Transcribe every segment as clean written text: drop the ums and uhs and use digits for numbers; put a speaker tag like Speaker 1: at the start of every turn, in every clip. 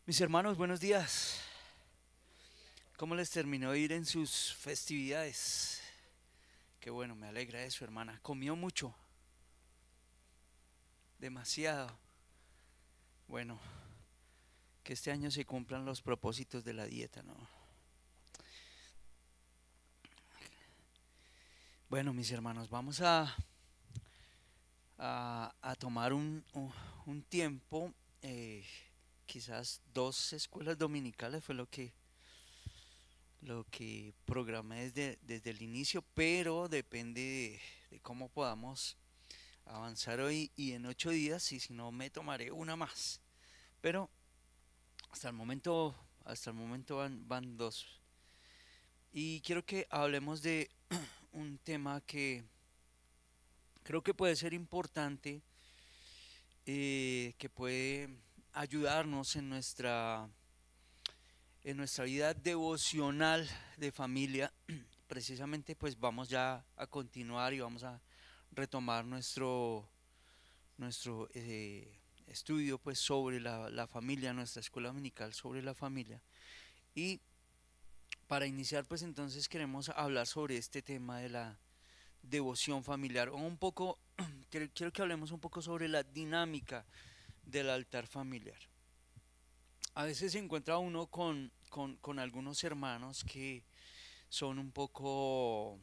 Speaker 1: Mis hermanos, buenos días. ¿Cómo les terminó de ir en sus festividades? Qué bueno, me alegra eso, hermana. ¿Comió mucho? Demasiado. Bueno, que este año se cumplan los propósitos de la dieta, ¿no? Bueno, mis hermanos, vamos a tomar un tiempo, eh, quizás dos escuelas dominicales fue lo que programé desde el inicio, pero depende de cómo podamos avanzar hoy y en 8 días, y si no me tomaré una más. Pero hasta el momento, hasta el momento van dos. Y quiero que hablemos de un tema que creo que puede ser importante, que puede ayudarnos en nuestra vida devocional de familia. Precisamente pues vamos ya a continuar y vamos a retomar nuestro estudio pues sobre la familia, nuestra escuela dominical sobre la familia. Y para iniciar pues entonces queremos hablar sobre este tema de la devoción familiar o un poco, quiero que hablemos un poco sobre la dinámica del altar familiar. A veces se encuentra uno con algunos hermanos que son un poco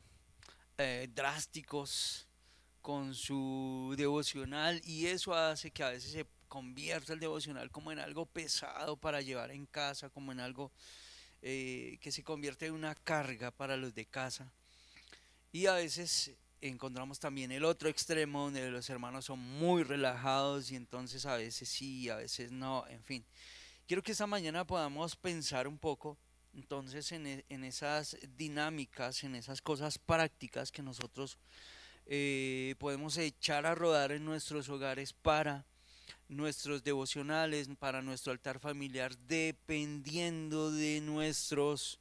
Speaker 1: drásticos con su devocional, y eso hace que a veces se convierta el devocional como en algo pesado para llevar en casa, como en algo que se convierte en una carga para los de casa. Y a veces encontramos también el otro extremo donde los hermanos son muy relajados y entonces a veces sí, a veces no, en fin. Quiero que esta mañana podamos pensar un poco entonces en esas dinámicas, en esas cosas prácticas que nosotros podemos echar a rodar en nuestros hogares para nuestros devocionales, para nuestro altar familiar, dependiendo de nuestros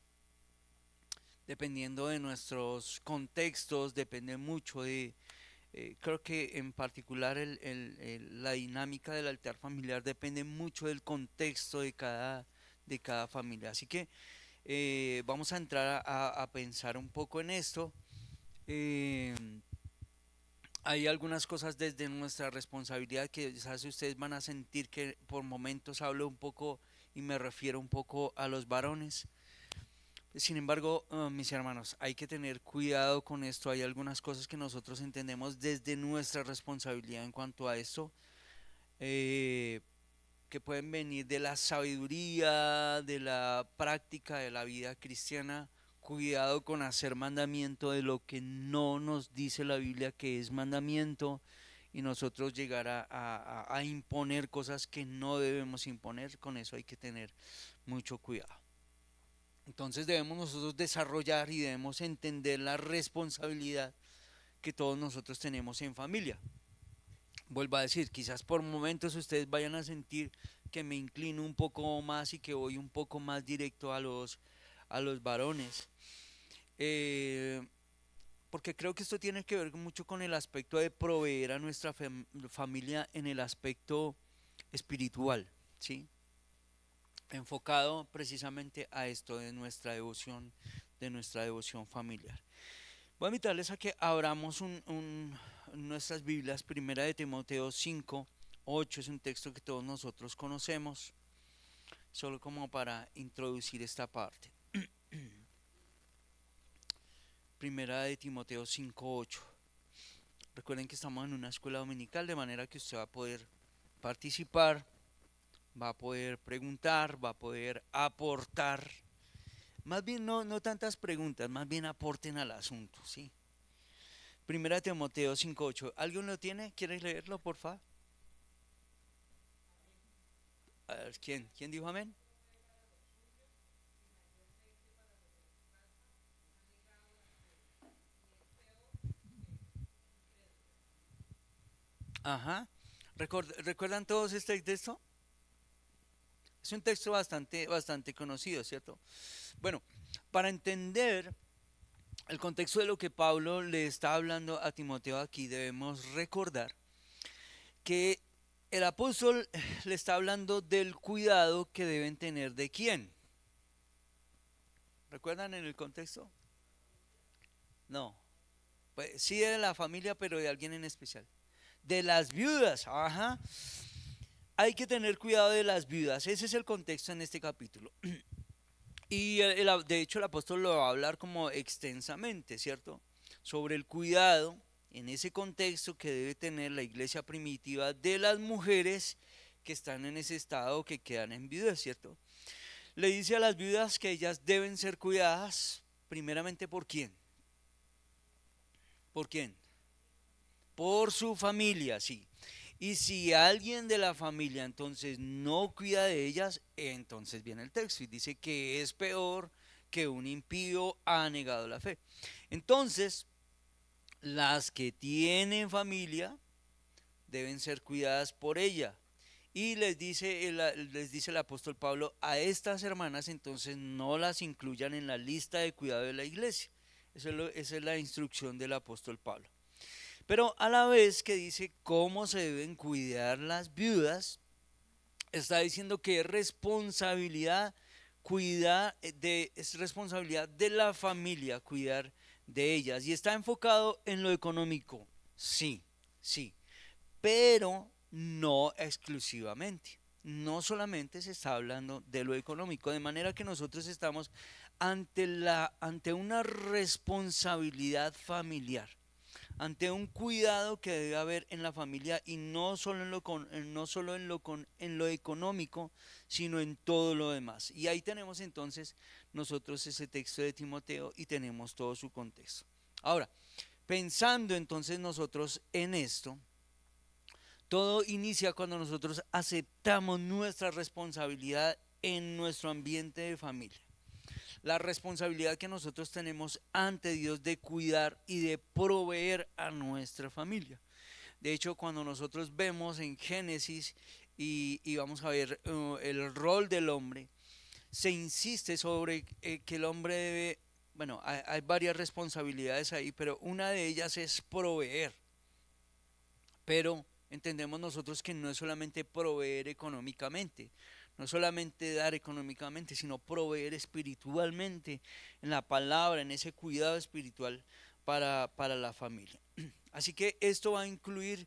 Speaker 1: contextos, depende mucho creo que en particular la dinámica del altar familiar depende mucho del contexto de cada familia. Así que vamos a entrar a pensar un poco en esto. Eh, Hay algunas cosas desde nuestra responsabilidad que quizás ustedes van a sentir que por momentos hablo un poco y me refiero un poco a los varones. Sin embargo, mis hermanos, hay que tener cuidado con esto. Hay algunas cosas que nosotros entendemos desde nuestra responsabilidad en cuanto a esto, eh, que pueden venir de la sabiduría, de la práctica de la vida cristiana. Cuidado con hacer mandamiento de lo que no nos dice la Biblia que es mandamiento, y nosotros llegar a imponer cosas que no debemos imponer. Con eso hay que tener mucho cuidado. Entonces debemos nosotros desarrollar y debemos entender la responsabilidad que todos nosotros tenemos en familia. Vuelvo a decir, quizás por momentos ustedes vayan a sentir que me inclino un poco más y que voy un poco más directo a los varones. Eh, Porque creo que esto tiene que ver mucho con el aspecto de proveer a nuestra familia en el aspecto espiritual, ¿sí? Enfocado precisamente a esto de nuestra devoción familiar. Voy a invitarles a que abramos nuestras Biblias. Primera de Timoteo 5:8 es un texto que todos nosotros conocemos, solo como para introducir esta parte. Primera de Timoteo 5:8. Recuerden que estamos en una escuela dominical, de manera que usted va a poder participar, va a poder preguntar, va a poder aportar. Más bien no tantas preguntas, más bien aporten al asunto, ¿sí? Primera de Timoteo 5:8. ¿Alguien lo tiene? ¿Quiere leerlo, por favor? A ver, ¿quién dijo amén? Ajá. ¿Recuerdan todos este texto? Es un texto bastante, bastante conocido, ¿cierto? Bueno, para entender el contexto de lo que Pablo le está hablando a Timoteo aquí, debemos recordar que el apóstol le está hablando del cuidado que deben tener de quién. ¿Recuerdan en el contexto? No. Pues sí de la familia, pero de alguien en especial. De las viudas, ajá. Hay que tener cuidado de las viudas. Ese es el contexto en este capítulo. Y de hecho el apóstol lo va a hablar como extensamente, ¿cierto? Sobre el cuidado en ese contexto que debe tener la iglesia primitiva de las mujeres que están en ese estado o que quedan en viudas, ¿cierto? Le dice a las viudas que ellas deben ser cuidadas primeramente por quién. ¿Por quién? Por su familia, sí. Y si alguien de la familia entonces no cuida de ellas, entonces viene el texto y dice que es peor que un impío ha negado la fe. Entonces, las que tienen familia deben ser cuidadas por ella. Y les dice el apóstol Pablo a estas hermanas entonces no las incluyan en la lista de cuidado de la iglesia. Esa es la instrucción del apóstol Pablo. Pero a la vez que dice cómo se deben cuidar las viudas, está diciendo que es responsabilidad de la familia cuidar de ellas. Y está enfocado en lo económico, sí, sí, pero no exclusivamente. No solamente se está hablando de lo económico, de manera que nosotros estamos ante una responsabilidad familiar, ante un cuidado que debe haber en la familia y no solo no solo en lo económico, sino en todo lo demás. Y ahí tenemos entonces nosotros ese texto de Timoteo y tenemos todo su contexto. Ahora, pensando entonces nosotros en esto, todo inicia cuando nosotros aceptamos nuestra responsabilidad en nuestro ambiente de familia. La responsabilidad que nosotros tenemos ante Dios de cuidar y de proveer a nuestra familia. De hecho, cuando nosotros vemos en Génesis y vamos a ver el rol del hombre, se insiste sobre que el hombre debe, bueno, hay varias responsabilidades ahí, pero una de ellas es proveer. Pero entendemos nosotros que no es solamente proveer económicamente, no solamente dar económicamente, sino proveer espiritualmente en la palabra, en ese cuidado espiritual para la familia. Así que esto va a incluir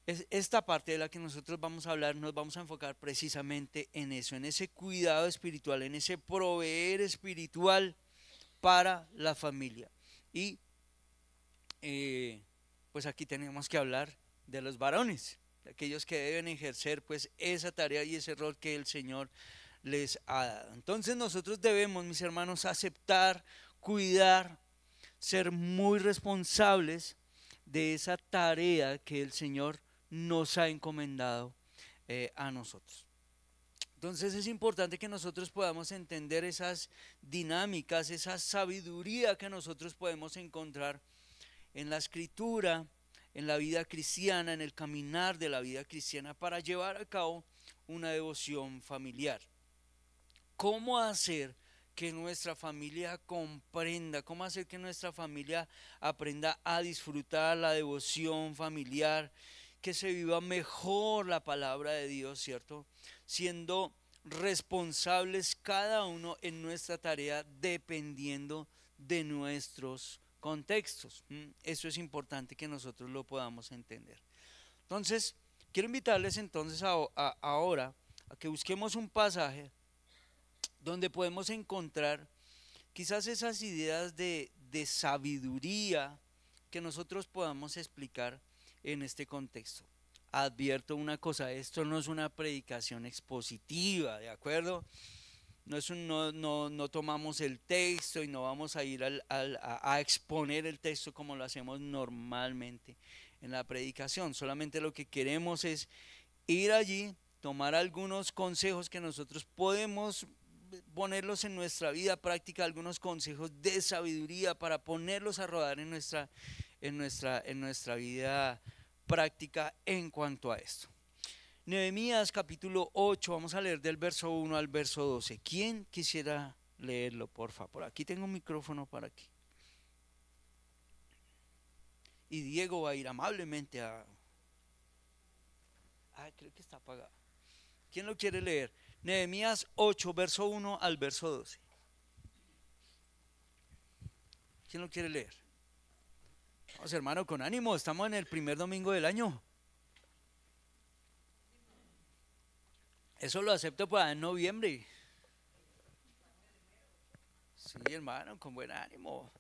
Speaker 1: esta parte de la que nosotros vamos a hablar, nos vamos a enfocar precisamente en eso, en ese cuidado espiritual, en ese proveer espiritual para la familia. Y pues aquí tenemos que hablar de los varones, de aquellos que deben ejercer pues esa tarea y ese rol que el Señor les ha dado. Entonces nosotros debemos, mis hermanos, aceptar, cuidar, ser muy responsables de esa tarea que el Señor nos ha encomendado a nosotros. Entonces es importante que nosotros podamos entender esas dinámicas, esa sabiduría que nosotros podemos encontrar en la escritura, en la vida cristiana, en el caminar de la vida cristiana para llevar a cabo una devoción familiar. ¿Cómo hacer que nuestra familia comprenda? ¿Cómo hacer que nuestra familia aprenda a disfrutar la devoción familiar? Que se viva mejor la palabra de Dios, ¿cierto? Siendo responsables cada uno en nuestra tarea dependiendo de nuestros contextos. Eso es importante que nosotros lo podamos entender. Entonces, quiero invitarles entonces ahora a que busquemos un pasaje donde podemos encontrar quizás esas ideas de sabiduría que nosotros podamos explicar en este contexto. Advierto una cosa, esto no es una predicación expositiva, ¿de acuerdo? No tomamos el texto y no vamos a ir a exponer el texto como lo hacemos normalmente en la predicación. Solamente lo que queremos es ir allí, tomar algunos consejos que nosotros podemos ponerlos en nuestra vida práctica, algunos consejos de sabiduría para ponerlos a rodar en nuestra vida práctica en cuanto a esto. Nehemías capítulo 8, vamos a leer del verso 1 al verso 12. ¿Quién quisiera leerlo, por favor? Aquí tengo un micrófono para aquí. Y Diego va a ir amablemente a... creo que está apagado. ¿Quién lo quiere leer? Nehemías 8, verso 1 al verso 12. ¿Quién lo quiere leer? Vamos, hermano, con ánimo, estamos en el primer domingo del año. Eso lo acepto para en noviembre. Sí, hermano, con buen ánimo.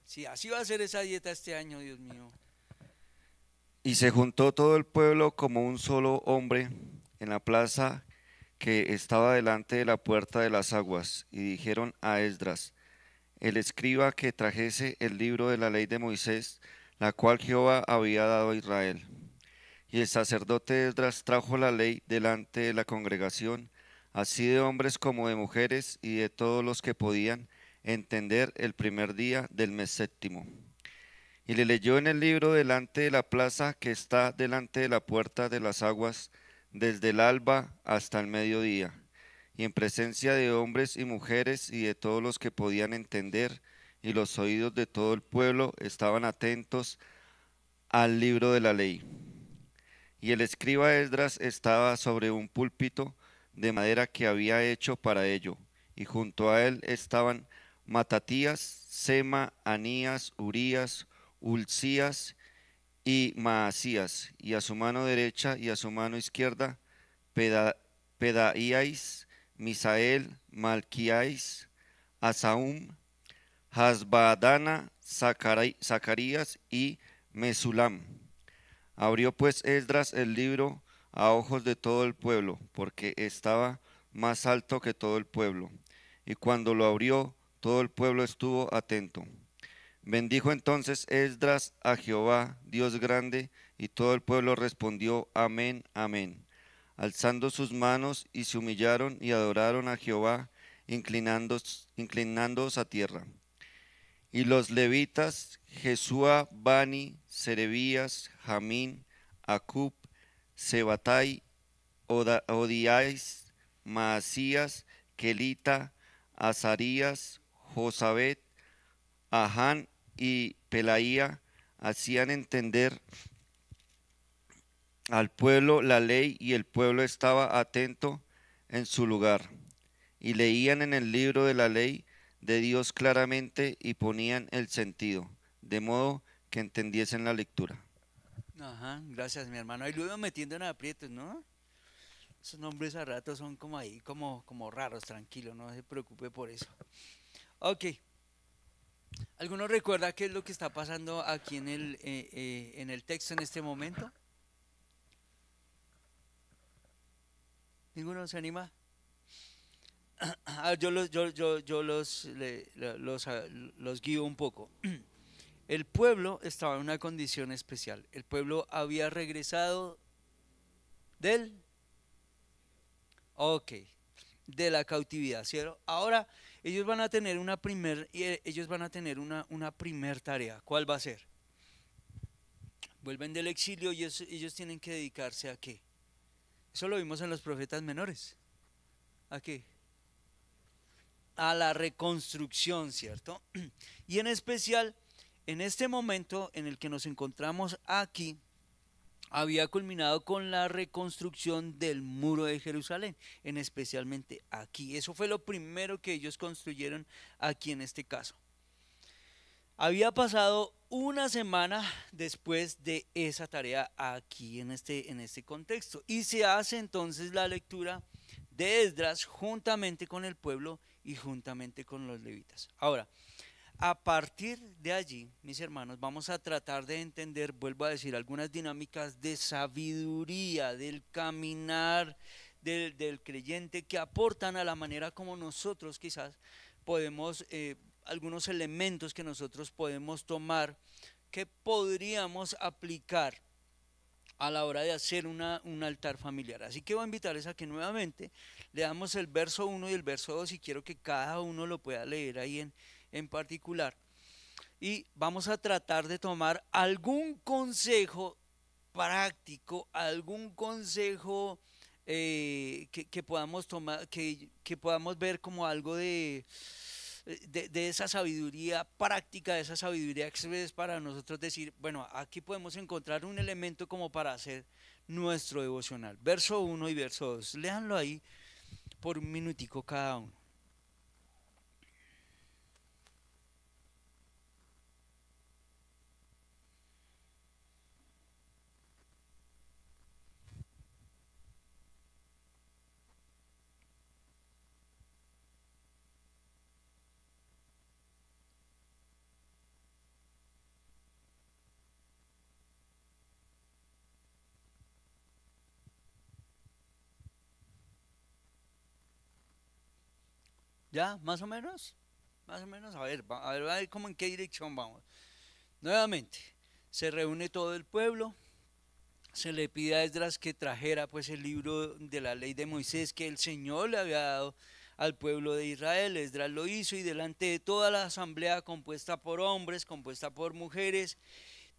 Speaker 1: Sí, así va a ser esa dieta este año, Dios mío.
Speaker 2: Y se juntó todo el pueblo como un solo hombre en la plaza que estaba delante de la puerta de las aguas, y dijeron a Esdras, el escriba, que trajese el libro de la ley de Moisés, la cual Jehová había dado a Israel. Y el sacerdote Esdras trajo la ley delante de la congregación, así de hombres como de mujeres, y de todos los que podían entender el primer día del mes séptimo. Y le leyó en el libro delante de la plaza que está delante de la puerta de las aguas, desde el alba hasta el mediodía, y en presencia de hombres y mujeres y de todos los que podían entender, y los oídos de todo el pueblo estaban atentos al libro de la ley. Y el escriba Esdras estaba sobre un púlpito de madera que había hecho para ello, y junto a él estaban Matatías, Sema, Anías, Urías, Ulcías y Maasías, y a su mano derecha y a su mano izquierda Pedaías, Misael, Malquías, Asaum, Hasbadana, Zacarías y Mesulam. Abrió pues Esdras el libro a ojos de todo el pueblo, porque estaba más alto que todo el pueblo. Y cuando lo abrió, todo el pueblo estuvo atento. Bendijo entonces Esdras a Jehová, Dios grande, y todo el pueblo respondió, amén, amén, alzando sus manos, y se humillaron y adoraron a Jehová, inclinándose a tierra. Y los levitas, Jesúa, Bani, Serebías, Jamín, Acub, Sebatai, Odiáis, Maasías, Kelita, Azarías, Josabet, Ahán y Pelaía, hacían entender al pueblo la ley, y el pueblo estaba atento en su lugar, y leían en el libro de la ley de Dios claramente, y ponían el sentido, de modo que entendiesen la lectura.
Speaker 1: Ajá, gracias, mi hermano. Ahí lo iba metiendo en aprietos, ¿no? Esos nombres a ratos son como ahí, como raros, tranquilo, no se preocupe por eso. Ok, ¿alguno recuerda qué es lo que está pasando aquí en el texto en este momento? ¿Ninguno se anima? Yo los guío un poco. El pueblo estaba en una condición especial. El pueblo había regresado del, ok, de la cautividad, ¿cierto? Ahora ellos van a tener una primer tarea. ¿Cuál va a ser? Vuelven del exilio y ellos tienen que dedicarse a qué. Eso lo vimos en los profetas menores. ¿A qué? A la reconstrucción, ¿cierto? Y en especial, en este momento en el que nos encontramos aquí, había culminado con la reconstrucción del muro de Jerusalén, en especialmente aquí. Eso fue lo primero que ellos construyeron aquí en este caso. Había pasado una semana después de esa tarea aquí en este contexto, y se hace entonces la lectura de Esdras juntamente con el pueblo y juntamente con los levitas. Ahora, a partir de allí, mis hermanos, vamos a tratar de entender, vuelvo a decir, algunas dinámicas de sabiduría, del caminar del creyente, que aportan a la manera como nosotros quizás podemos, algunos elementos que nosotros podemos tomar, que podríamos aplicar a la hora de hacer un altar familiar. Así que voy a invitarles a que nuevamente leamos el verso 1 y el verso 2, y quiero que cada uno lo pueda leer ahí en particular. Y vamos a tratar de tomar algún consejo práctico, algún consejo que podamos tomar, que podamos ver como algo de esa sabiduría práctica, de esa sabiduría que es para nosotros decir, bueno, aquí podemos encontrar un elemento como para hacer nuestro devocional. Verso 1 y verso 2. Léanlo ahí por un minutico cada uno. ¿Ya? ¿Más o menos? Más o menos. A ver cómo en qué dirección vamos. Nuevamente, se reúne todo el pueblo, se le pide a Esdras que trajera pues el libro de la ley de Moisés que el Señor le había dado al pueblo de Israel. Esdras lo hizo y delante de toda la asamblea compuesta por hombres, compuesta por mujeres,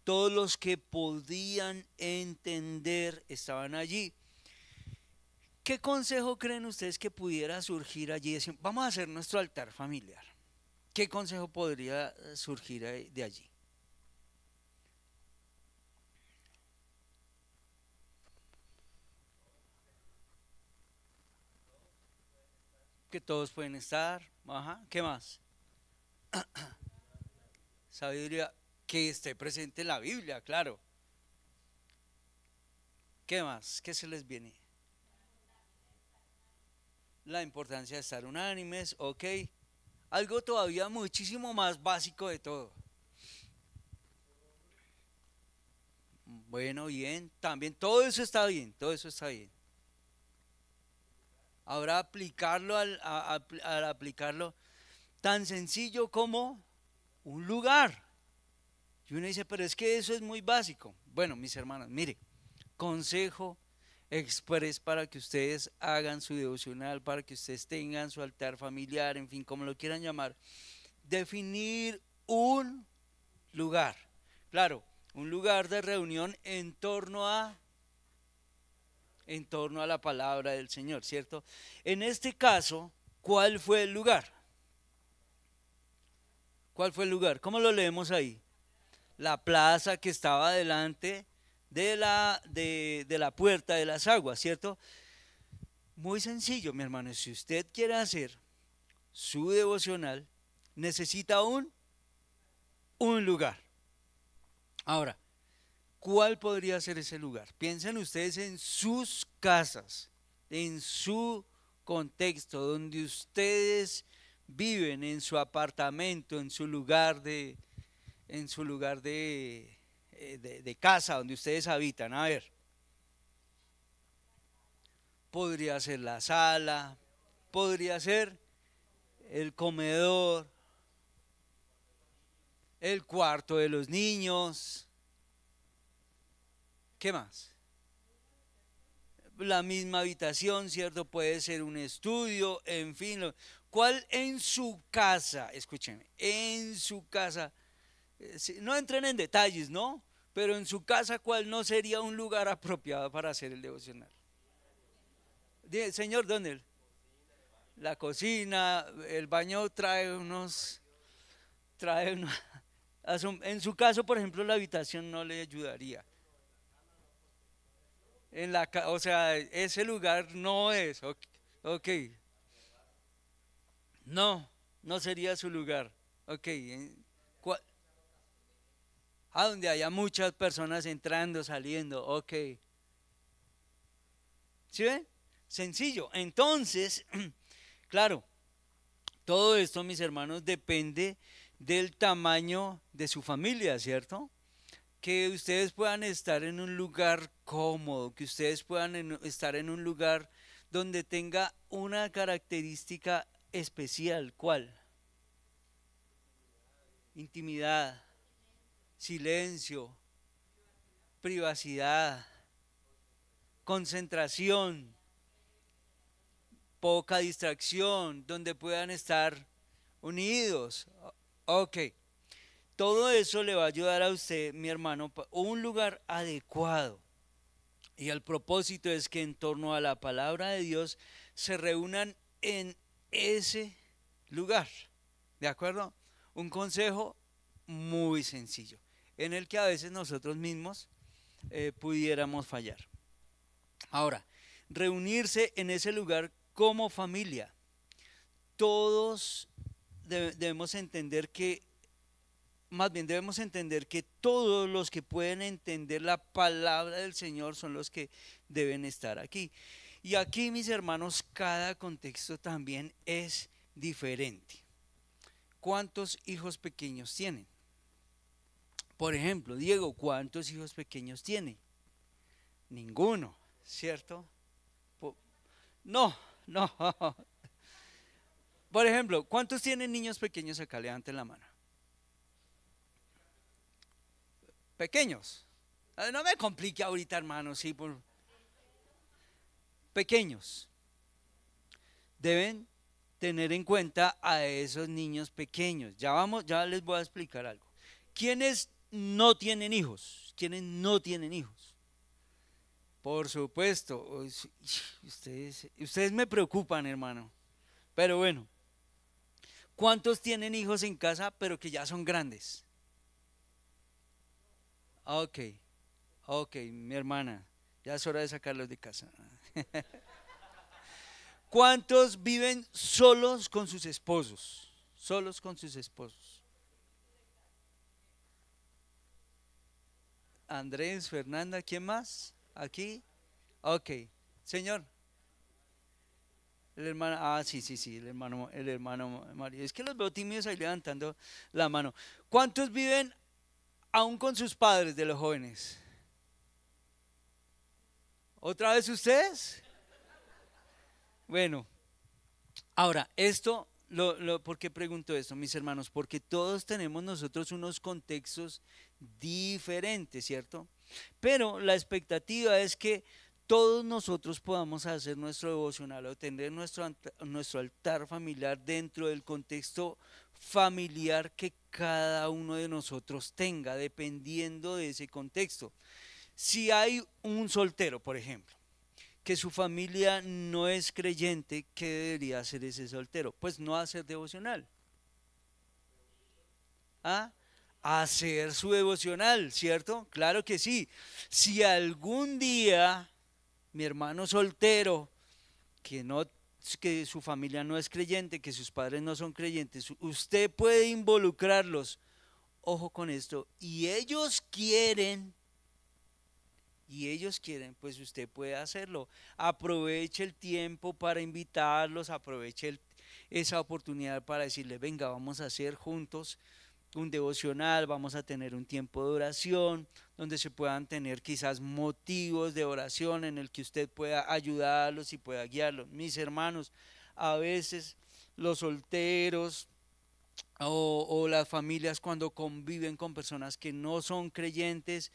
Speaker 1: todos los que podían entender estaban allí. ¿Qué consejo creen ustedes que pudiera surgir allí? Vamos a hacer nuestro altar familiar. ¿Qué consejo podría surgir de allí? Que todos pueden estar. Ajá. ¿Qué más? Sabiduría. Que esté presente en la Biblia, claro. ¿Qué más? ¿Qué se les viene? La importancia de estar unánimes, ok. Algo todavía muchísimo más básico de todo. Bueno, bien, también todo eso está bien, todo eso está bien. Ahora aplicarlo al aplicarlo tan sencillo como un lugar. Y uno dice, pero es que eso es muy básico. Bueno, mis hermanos, mire, consejo express para que ustedes hagan su devocional, para que ustedes tengan su altar familiar, en fin, como lo quieran llamar. Definir un lugar. Claro, un lugar de reunión en torno a la palabra del Señor, ¿cierto? En este caso, ¿cuál fue el lugar? ¿Cuál fue el lugar? ¿Cómo lo leemos ahí? La plaza que estaba delante de la puerta de las aguas, ¿cierto? Muy sencillo, mi hermano. Si usted quiere hacer su devocional, necesita un lugar. Ahora, ¿cuál podría ser ese lugar? Piensen ustedes en sus casas, en su contexto, donde ustedes viven, en su apartamento, en su lugar de casa, donde ustedes habitan. A ver, podría ser la sala, podría ser el comedor, el cuarto de los niños. ¿Qué más? La misma habitación, ¿cierto? Puede ser un estudio, en fin. ¿Cuál en su casa? Escúchenme, en su casa, no entren en detalles, ¿no? Pero en su casa, ¿cuál no sería un lugar apropiado para hacer el devocional? Señor, ¿dónde? La cocina, el baño trae unos, en su caso, por ejemplo, la habitación no le ayudaría. O sea, ese lugar no es, ok, ok, no, no sería su lugar, ok, donde haya muchas personas entrando, saliendo, ok, ¿sí ven? Sencillo, entonces, claro, todo esto, mis hermanos, depende del tamaño de su familia, ¿cierto? Que ustedes puedan estar en un lugar cómodo, que ustedes puedan estar en un lugar donde tenga una característica especial. ¿Cuál? Intimidad, silencio, privacidad, concentración, poca distracción, donde puedan estar unidos. Ok, todo eso le va a ayudar a usted, mi hermano, un lugar adecuado. Y el propósito es que en torno a la palabra de Dios se reúnan en ese lugar. ¿De acuerdo? Un consejo muy sencillo, en el que a veces nosotros mismos pudiéramos fallar. Ahora, reunirse en ese lugar como familia. Todos debemos entender que, más bien debemos entender que todos los que pueden entender la palabra del Señor son los que deben estar aquí. Y aquí, mis hermanos, cada contexto también es diferente. ¿Cuántos hijos pequeños tienen? Por ejemplo, Diego, ¿cuántos hijos pequeños tiene? Ninguno, ¿cierto? No, no. Por ejemplo, ¿cuántos tienen niños pequeños acá? Levanten la mano. Pequeños. No me complique ahorita, hermano, sí, por pequeños. Deben tener en cuenta a esos niños pequeños. Ya les voy a explicar algo. ¿Quiénes no tienen hijos? ¿Quiénes no tienen hijos? Por supuesto. Ustedes me preocupan, hermano. Pero bueno, ¿cuántos tienen hijos en casa pero que ya son grandes? Ok, ok, mi hermana, ya es hora de sacarlos de casa. ¿Cuántos viven solos con sus esposos? Solos con sus esposos. Andrés, Fernanda, ¿quién más? Aquí. Ok, señor. El hermano, sí, sí, sí, el hermano Mario. Es que los veo tímidos ahí levantando la mano. ¿Cuántos viven aún con sus padres de los jóvenes? ¿Otra vez ustedes? Bueno, ahora, ¿por qué pregunto esto, mis hermanos? Porque todos tenemos nosotros unos contextos diferentes, ¿cierto? Pero la expectativa es que todos nosotros podamos hacer nuestro devocional o tener nuestro altar familiar dentro del contexto familiar que cada uno de nosotros tenga, dependiendo de ese contexto. Si hay un soltero, por ejemplo, que su familia no es creyente, ¿qué debería hacer ese soltero? Pues no hacer devocional. ¿Ah? Hacer su devocional, ¿cierto? Claro que sí. Si algún día mi hermano soltero, que no que su familia no es creyente, que sus padres no son creyentes, usted puede involucrarlos. Ojo con esto, y ellos quieren, pues usted puede hacerlo. Aproveche el tiempo para invitarlos, esa oportunidad para decirles, venga, vamos a hacer juntos un devocional, vamos a tener un tiempo de oración, donde se puedan tener quizás motivos de oración en el que usted pueda ayudarlos y pueda guiarlos. Mis hermanos, a veces los solteros o las familias cuando conviven con personas que no son creyentes,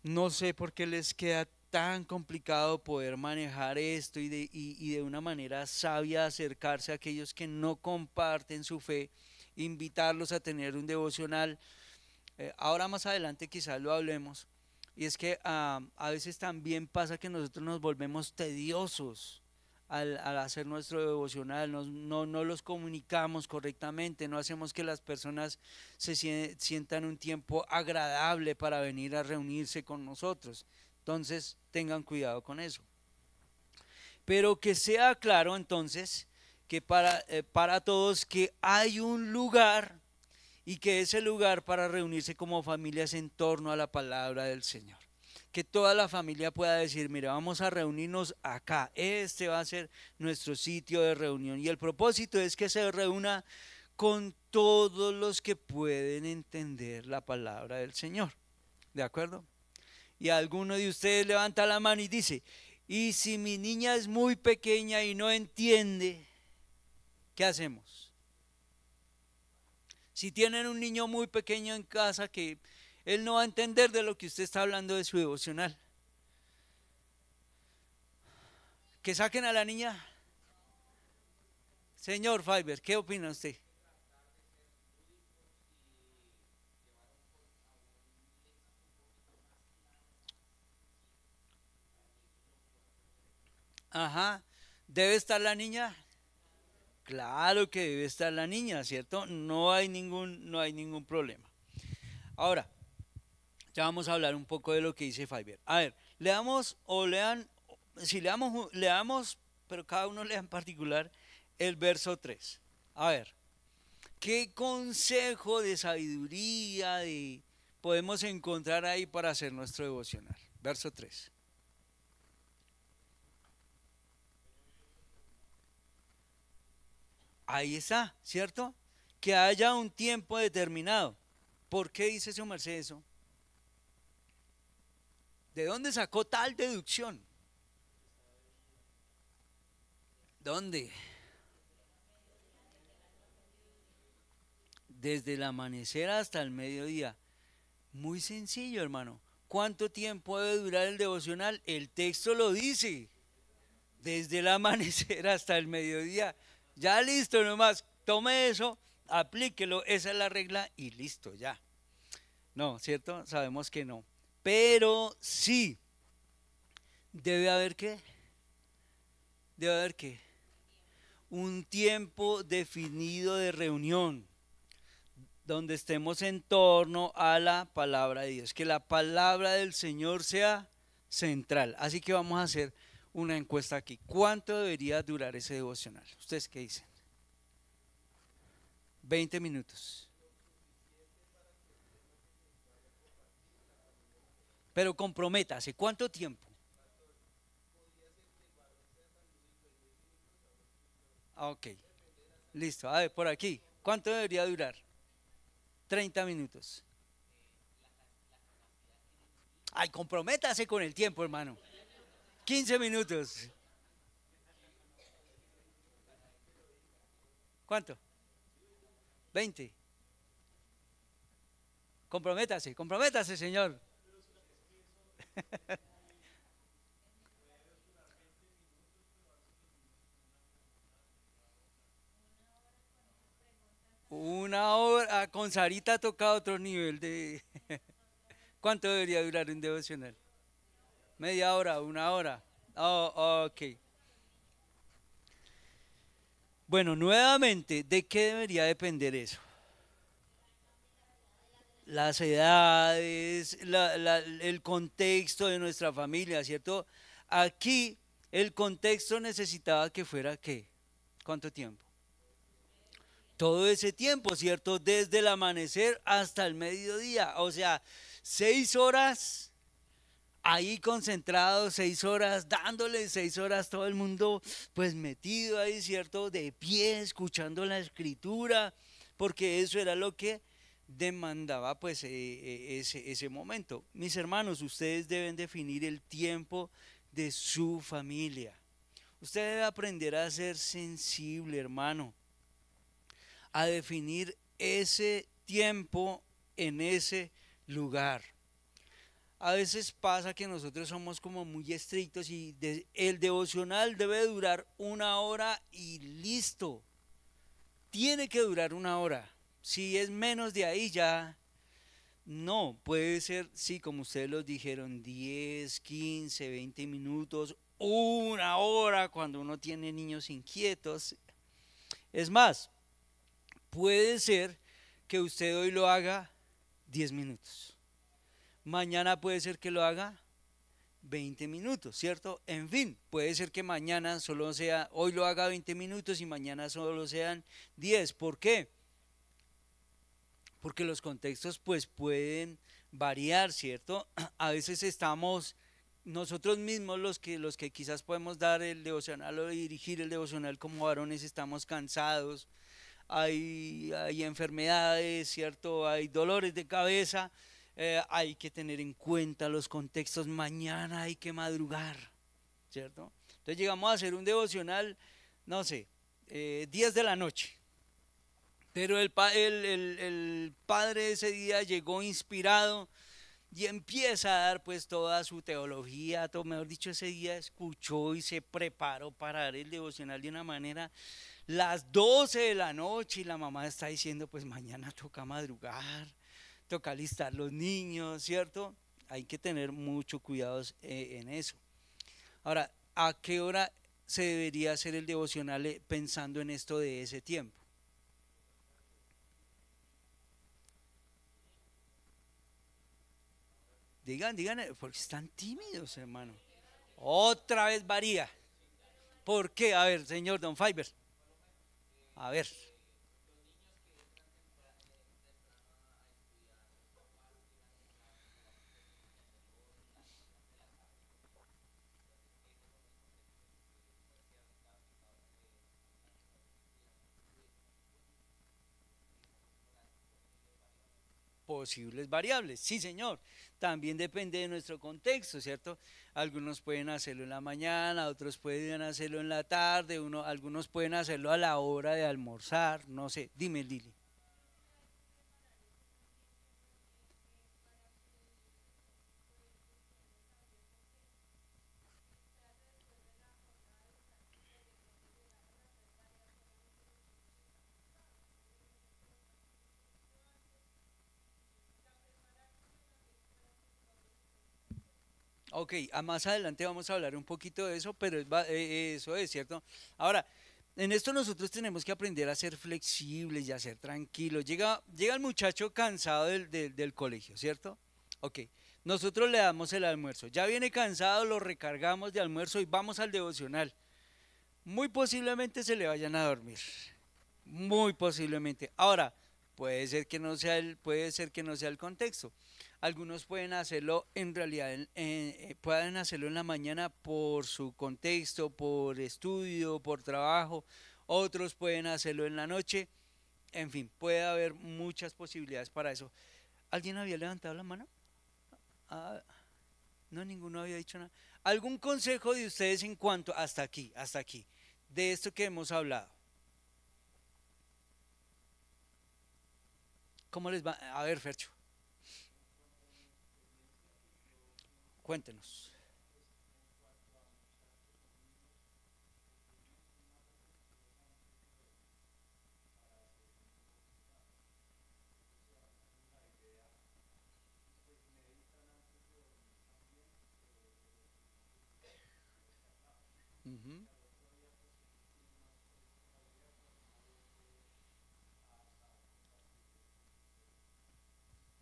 Speaker 1: no sé por qué les queda tan complicado poder manejar esto y de una manera sabia acercarse a aquellos que no comparten su fe, invitarlos a tener un devocional. Ahora más adelante quizás lo hablemos. Y es que a veces también pasa que nosotros nos volvemos tediosos al hacer nuestro devocional, no los comunicamos correctamente, no hacemos que las personas se sientan un tiempo agradable para venir a reunirse con nosotros. Entonces tengan cuidado con eso. Pero que sea claro entonces que para todos que hay un lugar y que ese lugar para reunirse como familia es en torno a la palabra del Señor. Que toda la familia pueda decir, mira, vamos a reunirnos acá, este va a ser nuestro sitio de reunión. Y el propósito es que se reúna con todos los que pueden entender la palabra del Señor. ¿De acuerdo? Y alguno de ustedes levanta la mano y dice, y si mi niña es muy pequeña y no entiende, ¿qué hacemos? Si tienen un niño muy pequeño en casa que él no va a entender de lo que usted está hablando de su devocional, que saquen a la niña. Señor Fiber, ¿qué opina usted? Ajá, ¿debe estar la niña? Claro que debe estar la niña, ¿cierto? No hay ningún problema. Ahora, ya vamos a hablar un poco de lo que dice Fiber. A ver, leamos o lean si leamos, pero cada uno lea en particular el verso 3. A ver, ¿qué consejo de sabiduría podemos encontrar ahí para hacer nuestro devocional? Verso 3. Ahí está, ¿cierto? Que haya un tiempo determinado. ¿Por qué dice su merced eso? ¿De dónde sacó tal deducción? ¿Dónde? Desde el amanecer hasta el mediodía. Muy sencillo, hermano. ¿Cuánto tiempo debe durar el devocional? El texto lo dice. Desde el amanecer hasta el mediodía. Ya listo nomás. Tome eso, aplíquelo. Esa es la regla y listo, ya. No, ¿cierto? Sabemos que no. Pero sí, debe haber qué. Debe haber qué. Un tiempo definido de reunión donde estemos en torno a la palabra de Dios, que la palabra del Señor sea central. Así que vamos a hacer una encuesta aquí. ¿Cuánto debería durar ese devocional? ¿Ustedes qué dicen? 20 minutos. Pero comprométase, ¿cuánto tiempo? Ok, listo. A ver, por aquí. ¿Cuánto debería durar? 30 minutos. Ay, comprométase con el tiempo, hermano. 15 minutos. ¿Cuánto? 20. Comprométase, comprométase, señor. Una hora, con Sarita ha tocado otro nivel de... ¿Cuánto debería durar un devocional? Media hora, una hora. Oh, ok. Bueno, nuevamente, ¿de qué debería depender eso? Las edades, el contexto de nuestra familia, ¿cierto? Aquí el contexto necesitaba que fuera ¿qué? ¿Cuánto tiempo? Todo ese tiempo, ¿cierto? Desde el amanecer hasta el mediodía. O sea, 6 horas ahí concentrados, 6 horas dándole, 6 horas todo el mundo pues metido ahí, ¿cierto? De pie, escuchando la escritura, porque eso era lo que demandaba pues ese momento. Mis hermanos, ustedes deben definir el tiempo de su familia. Usted debe aprender a ser sensible, hermano, a definir ese tiempo en ese lugar. A veces pasa que nosotros somos como muy estrictos y el devocional debe durar una hora y listo. Tiene que durar una hora. Si es menos de ahí ya no, puede ser, sí, como ustedes los dijeron, 10, 15, 20 minutos, una hora cuando uno tiene niños inquietos. Es más, puede ser que usted hoy lo haga 10 minutos. Mañana puede ser que lo haga 20 minutos, ¿cierto? En fin, puede ser que mañana solo sea, hoy lo haga 20 minutos y mañana solo sean 10. ¿Por qué? Porque los contextos pues pueden variar, ¿cierto? A veces estamos nosotros mismos los que quizás podemos dar el devocional o dirigir el devocional como varones estamos cansados, hay enfermedades, ¿cierto? Hay dolores de cabeza, hay que tener en cuenta los contextos, mañana hay que madrugar, ¿cierto? Entonces llegamos a hacer un devocional, no sé, 10 de la noche, pero el padre ese día llegó inspirado y empieza a dar pues toda su teología, todo, mejor dicho, ese día escuchó y se preparó para dar el devocional de una manera, las 12 de la noche y la mamá está diciendo pues mañana toca madrugar, toca alistar los niños, ¿cierto? Hay que tener mucho cuidado en eso. Ahora, ¿a qué hora se debería hacer el devocional pensando en esto de ese tiempo? Digan, porque están tímidos, hermano. Otra vez varía. ¿Por qué? A ver, señor Don Fiber. A ver. Posibles variables, sí señor. También depende de nuestro contexto, ¿cierto? Algunos pueden hacerlo en la mañana, otros pueden hacerlo en la tarde, algunos pueden hacerlo a la hora de almorzar, no sé. Dime, Lili. Ok, más adelante vamos a hablar un poquito de eso, pero eso es cierto. Ahora, en esto nosotros tenemos que aprender a ser flexibles y a ser tranquilos. Llega el muchacho cansado del colegio, ¿cierto? Ok, nosotros le damos el almuerzo. Ya viene cansado, lo recargamos de almuerzo y vamos al devocional. Muy posiblemente se le vayan a dormir. Muy posiblemente. Ahora, puede ser que no sea el contexto. Algunos pueden hacerlo en realidad, pueden hacerlo en la mañana por su contexto, por estudio, por trabajo. Otros pueden hacerlo en la noche. En fin, puede haber muchas posibilidades para eso. ¿Alguien había levantado la mano? Ah, no, ninguno había dicho nada. ¿Algún consejo de ustedes en cuanto hasta aquí, de esto que hemos hablado? ¿Cómo les va? A ver, Fercho, cuéntenos. Ujú.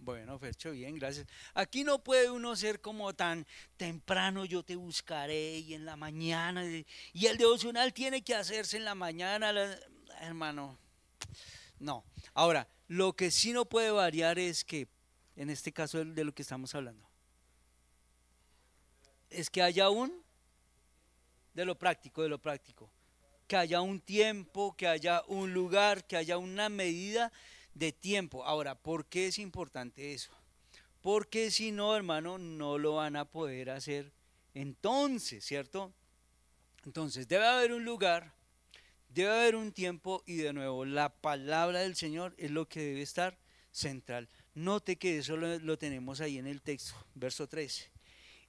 Speaker 1: Bueno, Fercho, bien, gracias. Aquí no puede uno ser como tan temprano, yo te buscaré y en la mañana, y el devocional tiene que hacerse en la mañana, hermano, no. Ahora, lo que sí no puede variar es que, en este caso de lo que estamos hablando, es que haya de lo práctico, que haya un tiempo, que haya un lugar, que haya una medida de tiempo. Ahora, ¿por qué es importante eso? Porque si no, hermano, no lo van a poder hacer entonces, ¿cierto? Entonces, debe haber un lugar, debe haber un tiempo y de nuevo, la palabra del Señor es lo que debe estar central. Note que eso lo tenemos ahí en el texto, verso 13.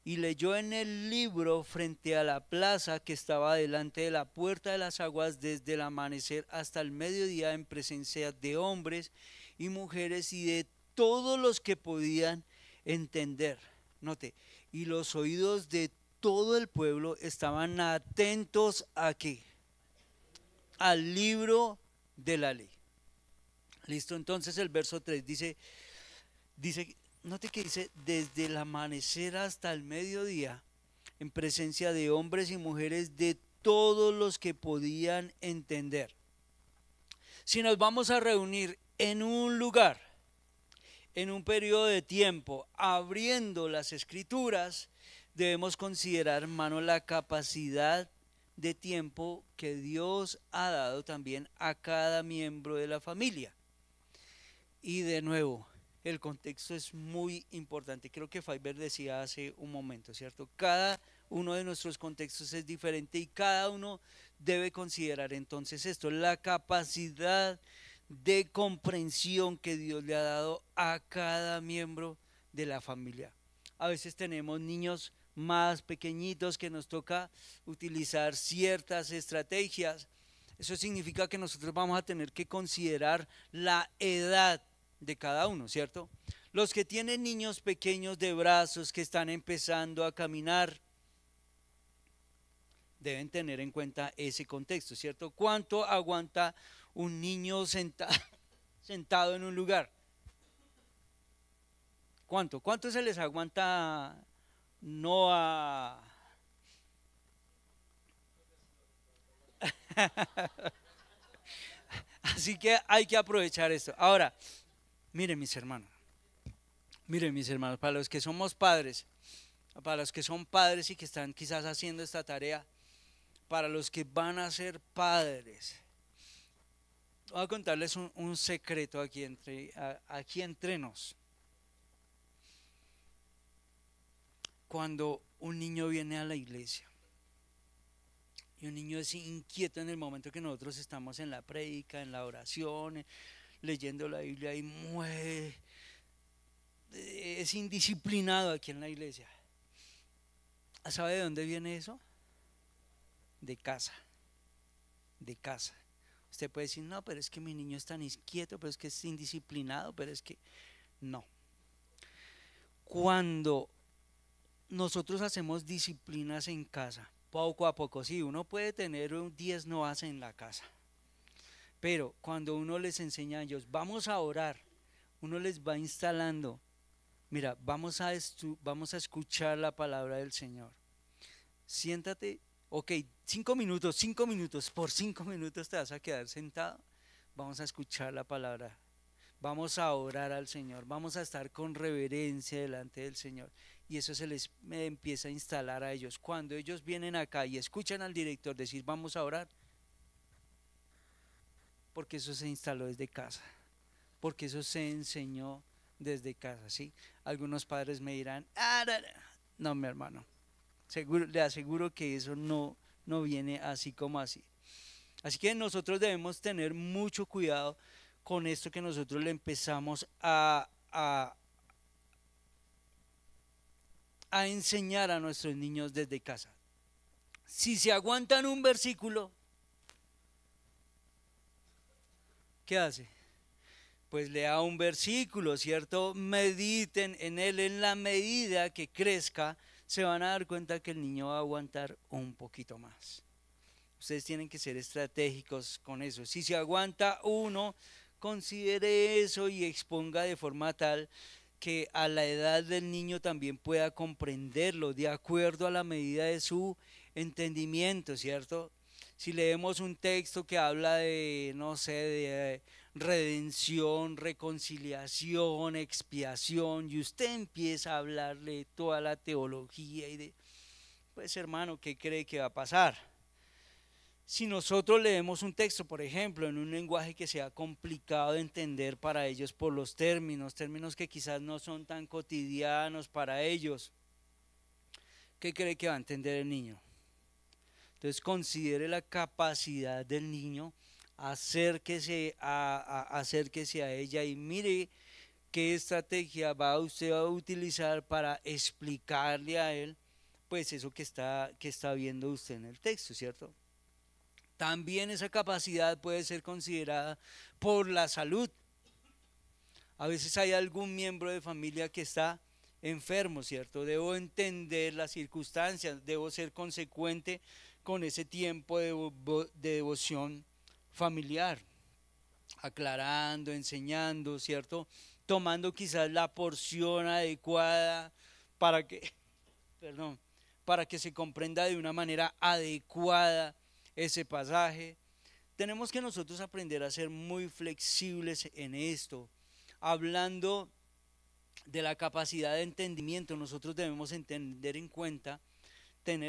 Speaker 1: Y leyó en el libro frente a la plaza que estaba delante de la puerta de las aguas desde el amanecer hasta el mediodía en presencia de hombres y mujeres y de todos los que podían entender. Note, y los oídos de todo el pueblo estaban atentos a qué? Al libro de la ley. Listo, entonces el verso 3 dice, note que dice, desde el amanecer hasta el mediodía, en presencia de hombres y mujeres de todos los que podían entender. Si nos vamos a reunir en un lugar, en un periodo de tiempo, abriendo las escrituras, debemos considerar, hermano, la capacidad de tiempo que Dios ha dado también a cada miembro de la familia. Y de nuevo, el contexto es muy importante. Creo que Fiverr decía hace un momento, ¿cierto? Cada uno de nuestros contextos es diferente y cada uno debe considerar entonces esto, la capacidad de comprensión que Dios le ha dado a cada miembro de la familia. A veces tenemos niños más pequeñitos que nos toca utilizar ciertas estrategias. Eso significa que nosotros vamos a tener que considerar la edad de cada uno, ¿cierto? Los que tienen niños pequeños de brazos que están empezando a caminar deben tener en cuenta ese contexto, ¿cierto? ¿Cuánto aguanta un niño sentado en un lugar? ¿Cuánto? ¿Cuánto se les aguanta no a Así que hay que aprovechar esto. Ahora, miren mis hermanos, para los que somos padres, para los que son padres y que están quizás haciendo esta tarea, para los que van a ser padres, voy a contarles un secreto aquí entre nos. Cuando un niño viene a la iglesia y un niño es inquieto en el momento que nosotros estamos en la prédica, en la oración, leyendo la Biblia y mueve, es indisciplinado aquí en la iglesia. ¿Sabe de dónde viene eso? De casa, de casa. Usted puede decir, no, pero es que mi niño es tan inquieto, pero es que es indisciplinado, pero es que no. Cuando nosotros hacemos disciplinas en casa, poco a poco, sí, uno puede tener 10 noas en la casa, pero cuando uno les enseña a ellos, vamos a orar, uno les va instalando, mira, vamos a escuchar la palabra del Señor. Siéntate, ok, 5 minutos, por 5 minutos te vas a quedar sentado, vamos a escuchar la palabra, vamos a orar al Señor, vamos a estar con reverencia delante del Señor. Y eso se les empieza a instalar a ellos. Cuando ellos vienen acá y escuchan al director decir vamos a orar, porque eso se instaló desde casa, porque eso se enseñó desde casa, ¿sí? Algunos padres me dirán, no, mi hermano, le aseguro que eso no viene así como así. Así que nosotros debemos tener mucho cuidado con esto que nosotros le empezamos a enseñar a nuestros niños desde casa. Si se aguantan un versículo, ¿qué hace? Pues lea un versículo, ¿cierto? Mediten en él, en la medida que crezca, se van a dar cuenta que el niño va a aguantar un poquito más. Ustedes tienen que ser estratégicos con eso. Si se aguanta uno, considere eso y exponga de forma tal que a la edad del niño también pueda comprenderlo de acuerdo a la medida de su entendimiento, ¿cierto? Si leemos un texto que habla de, no sé, de redención, reconciliación, expiación, y usted empieza a hablarle de toda la teología y de, pues hermano, ¿qué cree que va a pasar? Si nosotros leemos un texto, por ejemplo, en un lenguaje que sea complicado de entender para ellos por los términos que quizás no son tan cotidianos para ellos, ¿qué cree que va a entender el niño? Entonces considere la capacidad del niño, acérquese a ella y mire qué estrategia va usted a utilizar para explicarle a él, pues eso que está viendo usted en el texto, ¿cierto? También esa capacidad puede ser considerada por la salud. A veces hay algún miembro de familia que está enfermo, ¿cierto? Debo entender las circunstancias, debo ser consecuente con ese tiempo de devoción familiar, aclarando, enseñando, ¿cierto? Tomando quizás la porción adecuada para que, perdón, para que se comprenda de una manera adecuada ese pasaje. Tenemos que nosotros aprender a ser muy flexibles en esto. Hablando de la capacidad de entendimiento, nosotros debemos tener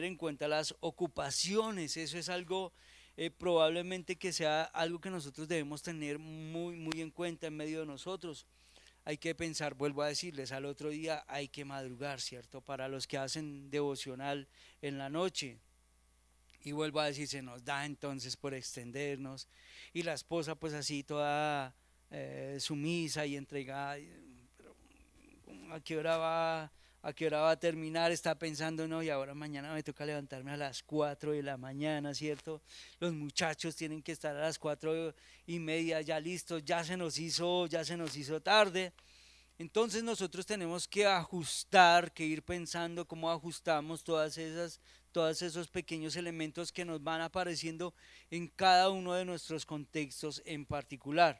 Speaker 1: en cuenta las ocupaciones. Eso es algo probablemente que sea algo que nosotros debemos tener muy en cuenta en medio de nosotros. Hay que pensar, vuelvo a decirles, al otro día hay que madrugar, ¿cierto? Para los que hacen devocional en la noche. Y vuelvo a decir, se nos da entonces por extendernos. Y la esposa pues así toda sumisa y entregada. Pero, ¿a qué hora va? ¿A qué hora va a terminar? Está pensando, no, y ahora mañana me toca levantarme a las 4 de la mañana, ¿cierto? Los muchachos tienen que estar a las 4:30 ya listos, ya se nos hizo tarde. Entonces nosotros tenemos que ajustar, que ir pensando cómo ajustamos todos esos pequeños elementos que nos van apareciendo en cada uno de nuestros contextos en particular.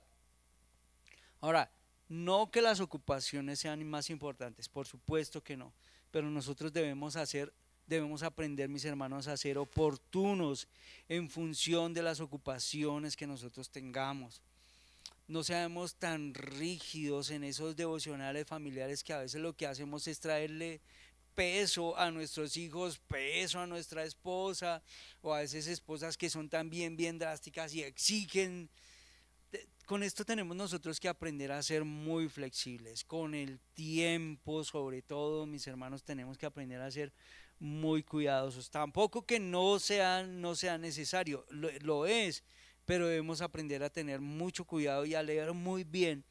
Speaker 1: Ahora, no que las ocupaciones sean más importantes, por supuesto que no, pero nosotros debemos hacer Debemos aprender, mis hermanos, a ser oportunos en función de las ocupaciones que nosotros tengamos. No seamos tan rígidos en esos devocionales familiares que a veces lo que hacemos es traerle peso a nuestros hijos, peso a nuestra esposa, o a veces esposas que son también bien drásticas y exigen. Con esto tenemos nosotros que aprender a ser muy flexibles. Con el tiempo, sobre todo, mis hermanos, tenemos que aprender a ser muy cuidadosos. Tampoco que no sea necesario, lo es, pero debemos aprender a tener mucho cuidado y a leer muy bien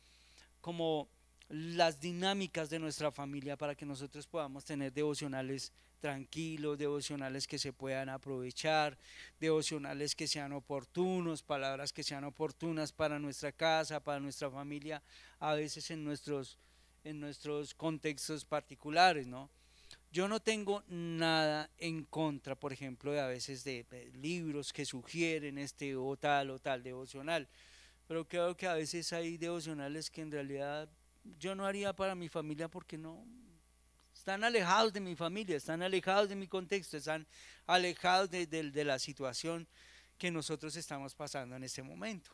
Speaker 1: como las dinámicas de nuestra familia para que nosotros podamos tener devocionales tranquilos, devocionales que se puedan aprovechar, devocionales que sean oportunos, palabras que sean oportunas para nuestra casa, para nuestra familia, a veces en nuestros contextos particulares, ¿no? Yo no tengo nada en contra, por ejemplo, de a veces de libros que sugieren este o tal devocional, pero creo que a veces hay devocionales que en realidad yo no haría para mi familia porque no están alejados de mi familia, están alejados de mi contexto, están alejados de la situación que nosotros estamos pasando en este momento.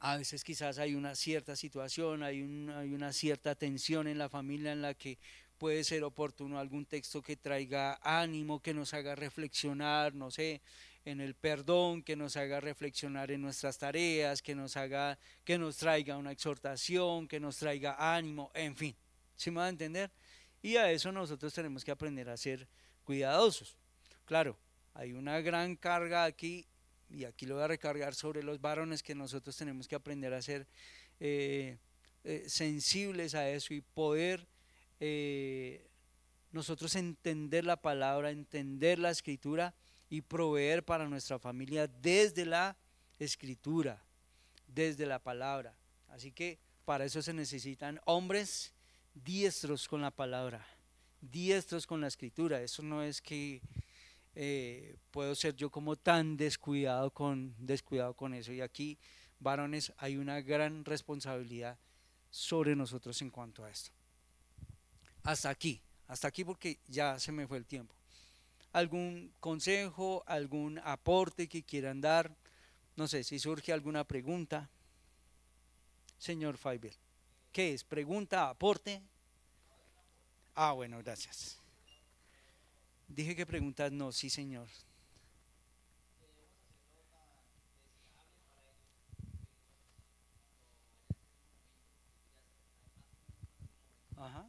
Speaker 1: A veces quizás hay una cierta situación, hay una cierta tensión en la familia en la que puede ser oportuno algún texto que traiga ánimo, que nos haga reflexionar, no sé, en el perdón, que nos haga reflexionar en nuestras tareas, que nos traiga una exhortación, que nos traiga ánimo, en fin, ¿sí me va a entender? Y a eso nosotros tenemos que aprender a ser cuidadosos. Claro, hay una gran carga aquí y aquí lo voy a recargar sobre los varones, que nosotros tenemos que aprender a ser eh, sensibles a eso y poder eh, nosotros entender la palabra, entender la escritura y proveer para nuestra familia desde la escritura, desde la palabra. Así que para eso se necesitan hombres diestros con la palabra, diestros con la escritura. Eso no es que puedo ser yo como tan descuidado con eso. Y aquí, varones, hay una gran responsabilidad sobre nosotros en cuanto a esto. Hasta aquí porque ya se me fue el tiempo. ¿Algún consejo, algún aporte que quieran dar? No sé si surge alguna pregunta. Señor Faibel, ¿qué es? ¿Pregunta, aporte? Ah, bueno, gracias. Dije que preguntas no, sí, señor. Ajá,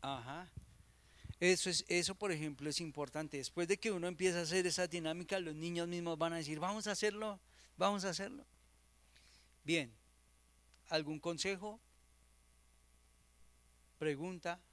Speaker 1: ajá. Eso, por ejemplo, es importante. Después de que uno empieza a hacer esa dinámica, los niños mismos van a decir, vamos a hacerlo, vamos a hacerlo. Bien, ¿algún consejo? Pregunta. Ajá.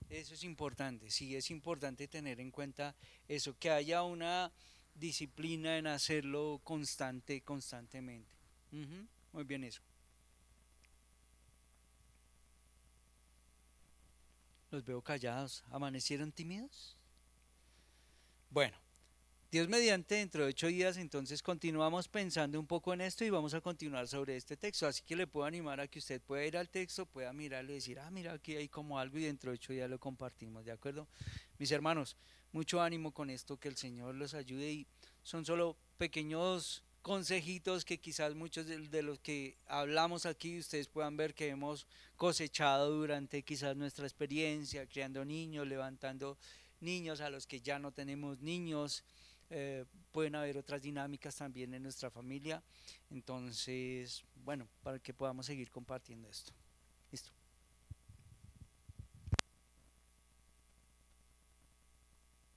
Speaker 1: Eso es importante, sí, es importante tener en cuenta eso, que haya una disciplina en hacerlo constantemente. Ujú, muy bien eso. Los veo callados. ¿Amanecieron tímidos? Bueno, Dios mediante, dentro de 8 días, entonces continuamos pensando un poco en esto y vamos a continuar sobre este texto. Así que le puedo animar a que usted pueda ir al texto, pueda mirarle y decir, ah, mira, aquí hay como algo y dentro de 8 días lo compartimos, ¿de acuerdo? Mis hermanos, mucho ánimo con esto, que el Señor los ayude y son solo pequeños consejitos que quizás muchos de los que hablamos aquí ustedes puedan ver que hemos cosechado durante quizás nuestra experiencia, criando niños, levantando niños a los que ya no tenemos niños, pueden haber otras dinámicas también en nuestra familia. Entonces, bueno, para que podamos seguir compartiendo esto.